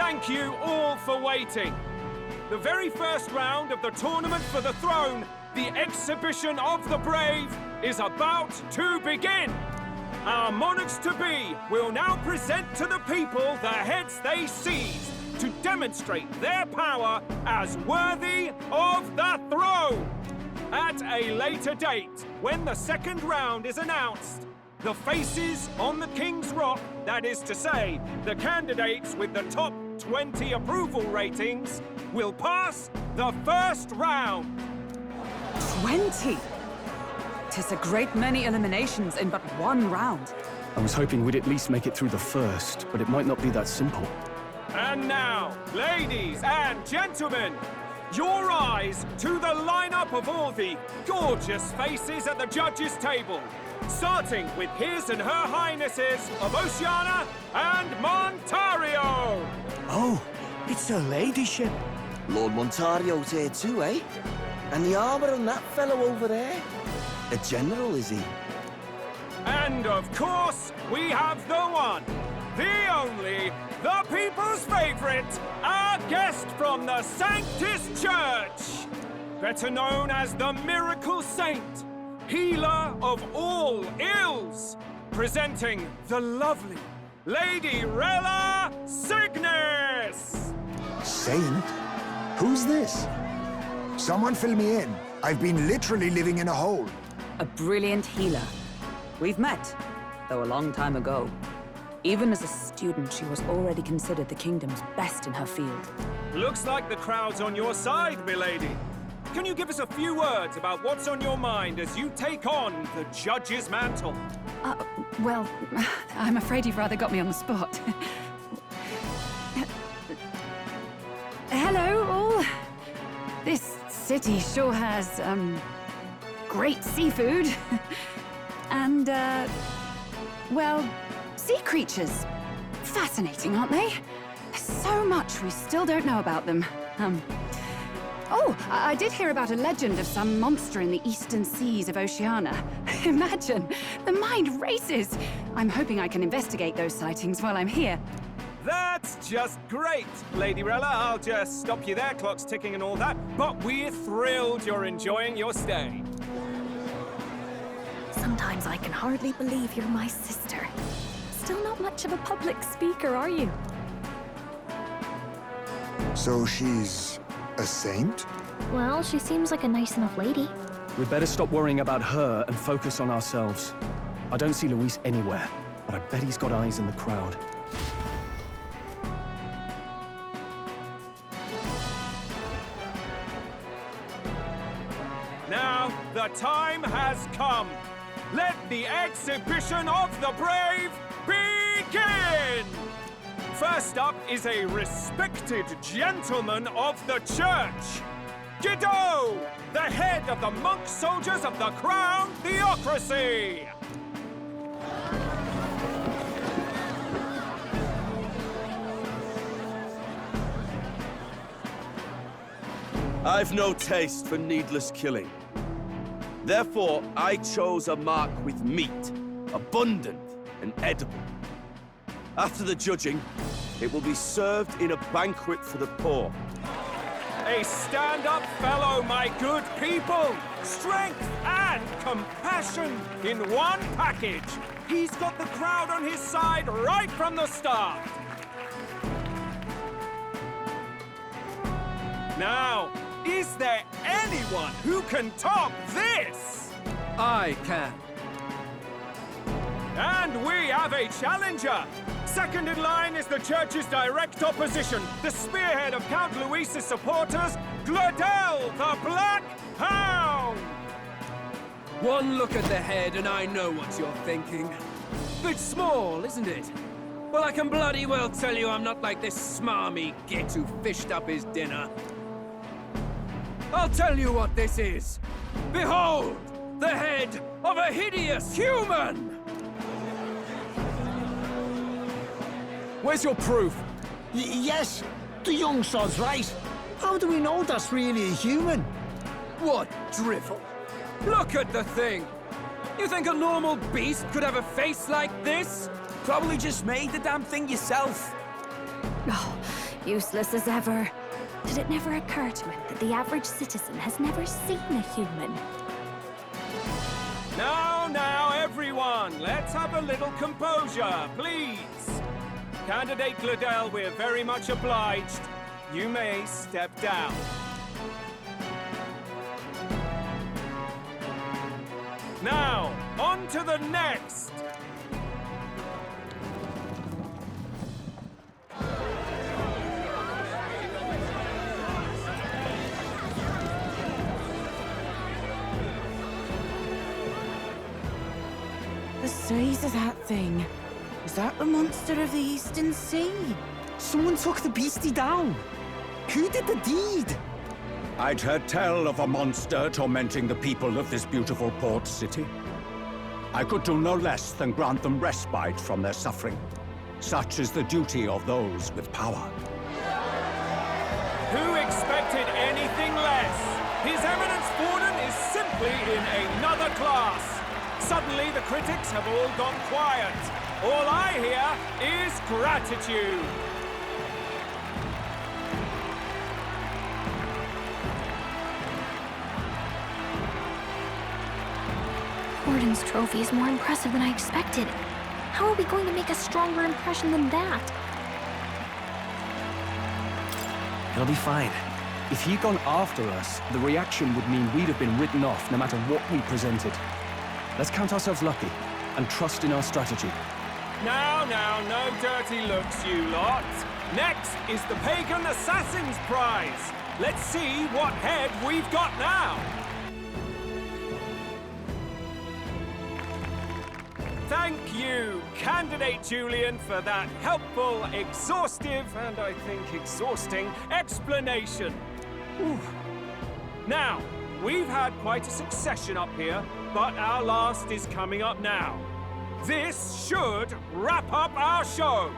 Thank you all for waiting. The very first round of the tournament for the throne, the exhibition of the brave, is about to begin. Our monarchs-to-be will now present to the people the heads they seized to demonstrate their power as worthy of the throne. At a later date, when the second round is announced, the faces on the King's Rock, that is to say, the candidates with the top 20 approval ratings, will pass the first round. 20? 'Tis a great many eliminations in but one round. I was hoping we'd at least make it through the first, but it might not be that simple. And now, ladies and gentlemen, your eyes to the lineup of all the gorgeous faces at the judges' table, starting with His and Her Highnesses of Oceania and Montario. Oh, it's her ladyship. Lord Montario's here too, eh? And the armor on that fellow over there? A general, is he? And of course, we have the one, the only, the people's favorite, our guest from the Sanctus Church, better known as the Miracle Saint, healer of all ills, presenting the lovely Lady Rella Cygnus! Saint? Who's this? Someone fill me in. I've been literally living in a hole. A brilliant healer. We've met, though a long time ago. Even as a student, she was already considered the kingdom's best in her field. Looks like the crowd's on your side, milady. Can you give us a few words about what's on your mind as you take on the judge's mantle? Well, I'm afraid you've rather got me on the spot. Hello, all. This city sure has, great seafood. And, well, sea creatures. Fascinating, aren't they? There's so much we still don't know about them. Oh, I did hear about a legend of some monster in the eastern seas of Oceania. Imagine, the mind races. I'm hoping I can investigate those sightings while I'm here. That's just great, Lady Rella. I'll just stop you there, clock's ticking and all that. But we're thrilled you're enjoying your stay. Sometimes I can hardly believe you're my sister. Still not much of a public speaker, are you? So she's a saint? Well, she seems like a nice enough lady. We'd better stop worrying about her and focus on ourselves. I don't see Luis anywhere, but I bet he's got eyes in the crowd. Now, the time has come. Let the exhibition of the brave begin! First up is a respected gentleman of the church. Guido, the head of the monk soldiers of the Crown Theocracy. I've no taste for needless killing. Therefore, I chose a mark with meat, abundant and edible. After the judging, it will be served in a banquet for the poor. A stand-up fellow, my good people. Strength and compassion in one package. He's got the crowd on his side right from the start. Now, is there anyone who can top this? I can. And we have a challenger. Second in line is the church's direct opposition, the spearhead of Count Luis's supporters, Gladel the Black Hound! One look at the head and I know what you're thinking. Bit small, isn't it? Well, I can bloody well tell you I'm not like this smarmy git who fished up his dinner. I'll tell you what this is. Behold, the head of a hideous human! Where's your proof? Yes, the young sod's right. How do we know that's really a human? What drivel? Look at the thing! You think a normal beast could have a face like this? Probably just made the damn thing yourself. Oh, useless as ever. Did it never occur to him that the average citizen has never seen a human? Now, everyone, let's have a little composure, please. Candidate Gladell, we're very much obliged. You may step down. Now, on to the next. The size of that thing. Is that the monster of the Eastern Sea? Someone took the beastie down! Who did the deed? I'd heard tell of a monster tormenting the people of this beautiful port city. I could do no less than grant them respite from their suffering. Such is the duty of those with power. Who expected anything less? His Eminence Warden is simply in another class. Suddenly the critics have all gone quiet. All I hear is gratitude. Warden's trophy is more impressive than I expected. How are we going to make a stronger impression than that? He'll be fine. If he'd gone after us, the reaction would mean we'd have been written off no matter what we presented. Let's count ourselves lucky and trust in our strategy. Now, no dirty looks, you lot. Next is the Pagan Assassin's Prize. Let's see what head we've got now. Thank you, Candidate Julian, for that helpful, exhaustive, and I think exhausting explanation. Whew. Now, we've had quite a succession up here, but our last is coming up now. This should wrap up our show.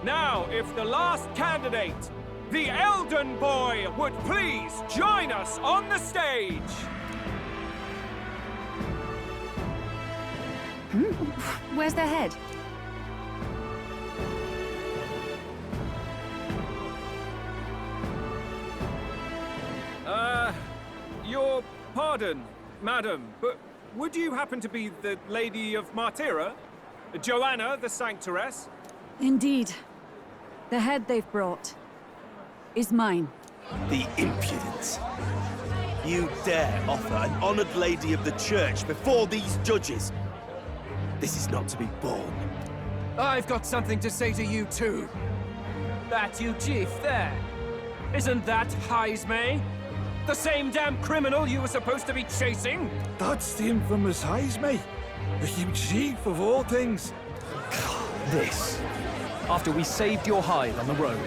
Now, if the last candidate, the Elden Boy, would please join us on the stage. Where's their head? Your pardon, madam, but would you happen to be the Lady of Martira? Joanna, the Sanctoress? Indeed. The head they've brought is mine. The impudence. You dare offer an honored lady of the church before these judges? This is not to be borne. I've got something to say to you too. That you chief there. Isn't that Heismay? The same damn criminal you were supposed to be chasing? That's the infamous Heismay. The huge chief of all things. This. After we saved your hide on the road.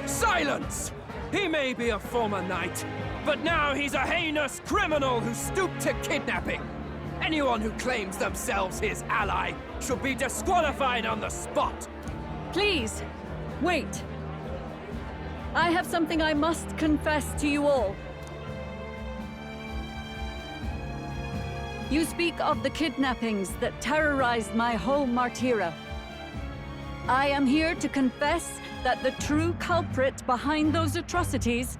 Silence! He may be a former knight, but now he's a heinous criminal who stooped to kidnapping. Anyone who claims themselves his ally should be disqualified on the spot. Please, wait. I have something I must confess to you all. You speak of the kidnappings that terrorized my home, Martira. I am here to confess that the true culprit behind those atrocities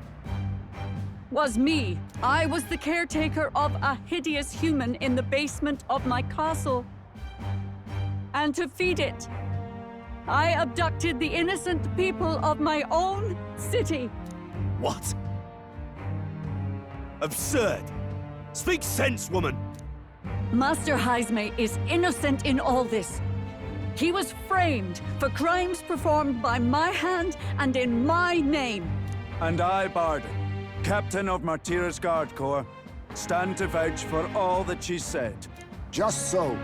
was me. I was the caretaker of a hideous human in the basement of my castle. And to feed it, I abducted the innocent people of my own city. What? Absurd! Speak sense, woman! Master Heismay is innocent in all this. He was framed for crimes performed by my hand and in my name. And I, Barden, Captain of Martira's Guard Corps, stand to vouch for all that she said. Just so.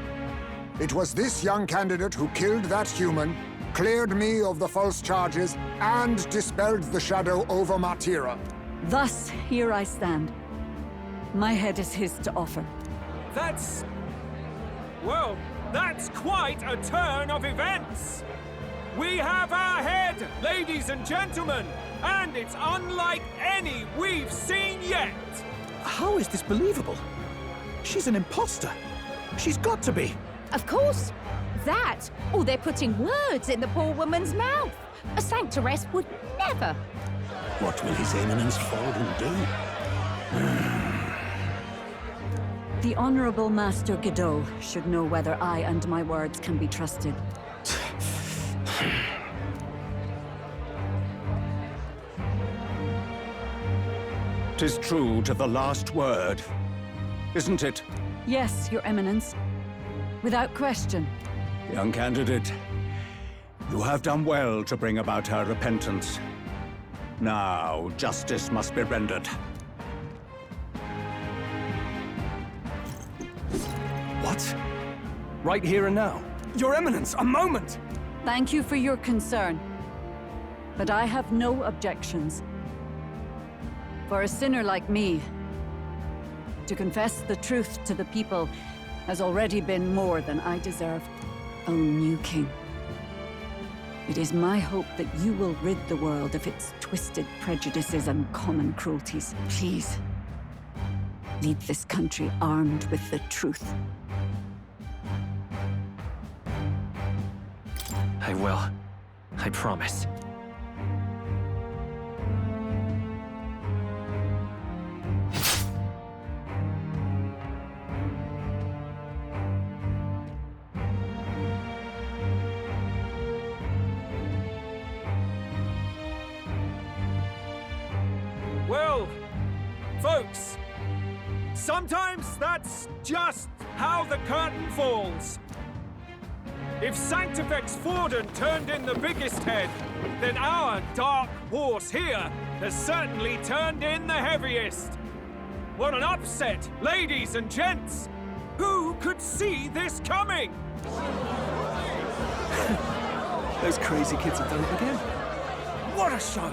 It was this young candidate who killed that human, cleared me of the false charges, and dispelled the shadow over Martira. Thus, here I stand. My head is his to offer. Well, that's quite a turn of events. We have our head, ladies and gentlemen, and it's unlike any we've seen yet. How is this believable? She's an imposter. She's got to be. Of course. That, or they're putting words in the poor woman's mouth. A Sanctoress would never. What will His Eminence Forden do? The Honorable Master Godot should know whether I and my words can be trusted. 'Tis true to the last word, isn't it? Yes, Your Eminence. Without question. Young candidate, you have done well to bring about her repentance. Now, justice must be rendered. What? Right here and now? Your Eminence, a moment! Thank you for your concern. But I have no objections. For a sinner like me, to confess the truth to the people has already been more than I deserve. O new king, it is my hope that you will rid the world of its twisted prejudices and common cruelties. Please, lead this country armed with the truth. I will. I promise. Well, folks, sometimes that's just how the curtain falls. If Sanctifex Forden turned in the biggest head, then our dark horse here has certainly turned in the heaviest. What an upset, ladies and gents! Who could see this coming? Those crazy kids have done it again. What a show!